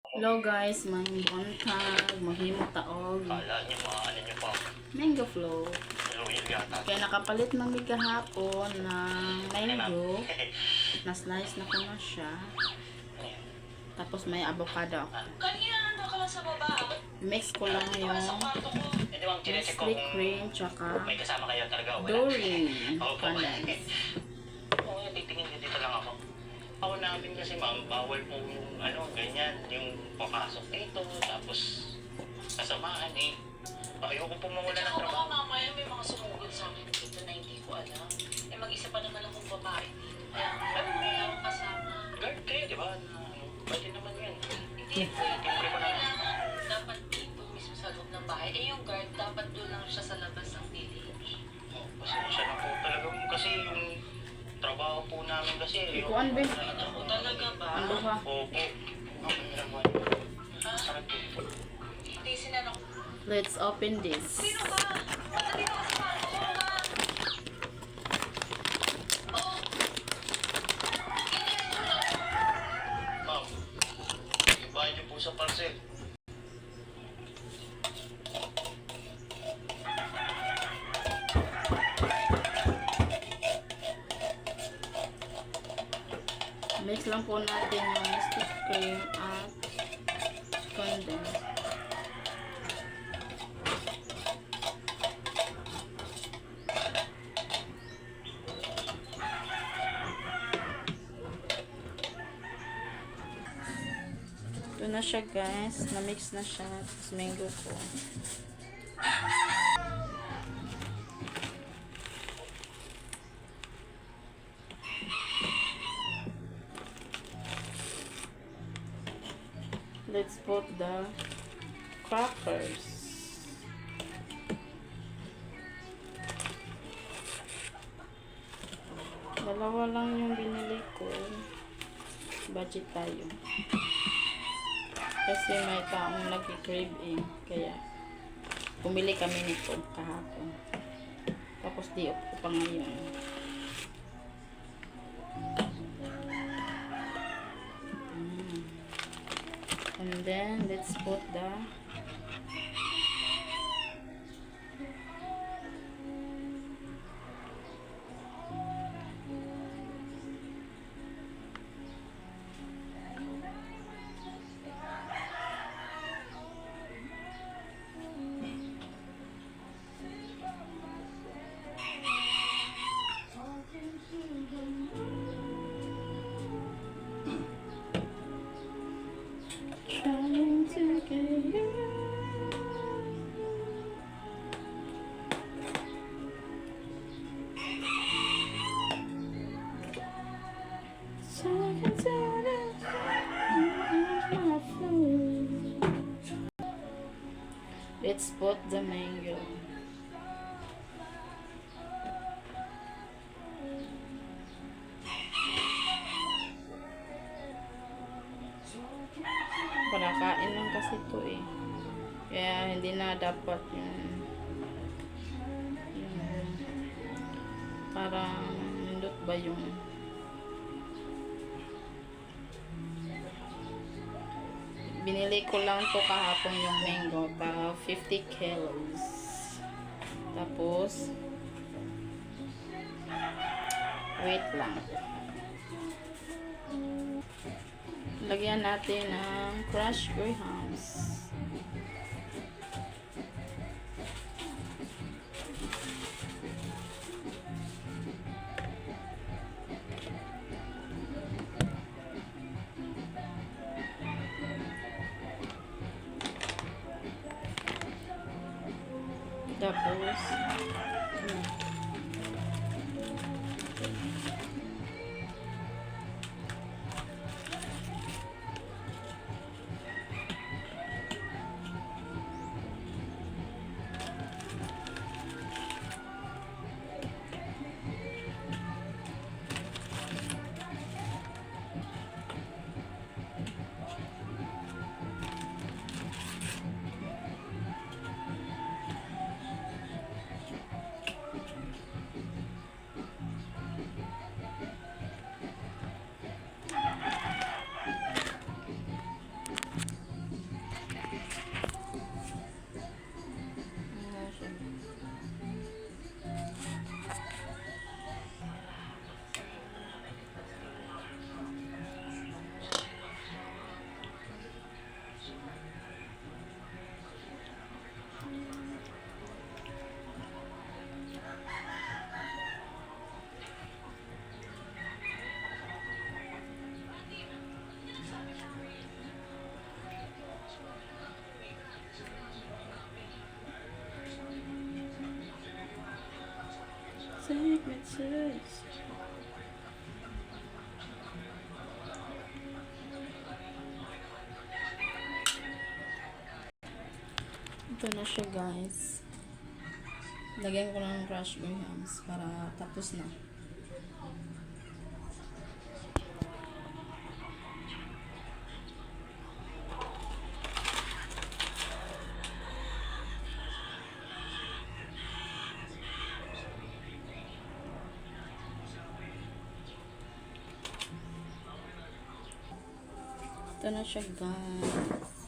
Hello guys, may buntag, maghimo taog, Kala niyo ano niyo pa. mango flow. Loyal yata. Kaya nakapalit ng mi kahapon ng mango, na slice na ko na siya. Tapos may avocado ako. Kanina nandun ka lang sa baba. Mix ko lang yung Sa kwarto ko. Hindi bang chinecheck ko Nestle kung cream tsaka may kasama kayo talaga o wala? Doreen Opo. condense. Oo, titingin dito lang ako. Ako namin kasi ma'am, bawal po yung ganyan, yung papasok dito, tapos kasamaan eh. Ayoko po mawala ng Tsaka baka trabaho. mamaya may mga sumugod sa akin dito na hindi ko alam. Eh mag-isa pa naman akong babae dito. Kaya wala akong kasama. Guard kayo, di ba? Pwede naman yan. Hindi pwede. Kailangan dapat dito mismo sa loob ng bahay. Eh yung guard dapat doon lang siya sa labas ng village. Oh, pasensya na po talaga kasi yung trabaho po namin kasi. Ikuan ba? Ako talaga ba? Ano ba? Opo. Ang hirap mo. Sakit po. Hindi sinanong. Let's open this. Sino ba? Nandito ka sa kwarto ko ba? Oh. Ma'am, yung bayad niyo po sa parcel. Mix lang po natin yung Nestle cream at condense. Ito na siya guys, na-mix na siya. Tapos mango ko. Let's put the crackers. Dalawa lang yung binili ko. Budget tayo. Kasi may taong nag-crave eh. Kaya, pumili kami nito kahapon. Tapos di-off ko pa ngayon. And then, let's put the trying to get you. So I can tell it, my food. Let's put the mango. Para kain lang kasi ito eh. Kaya hindi na dapat yung parang nindot ba yung binili ko lang to kahapon yung mango, 50 kilos. Tapos wait lang. Lagyan natin ng crushed grahams. Tapos Message. Ito na siya, guys. Lagyan ko lang ng crush grahams para tapos na. Ito na siya, guys.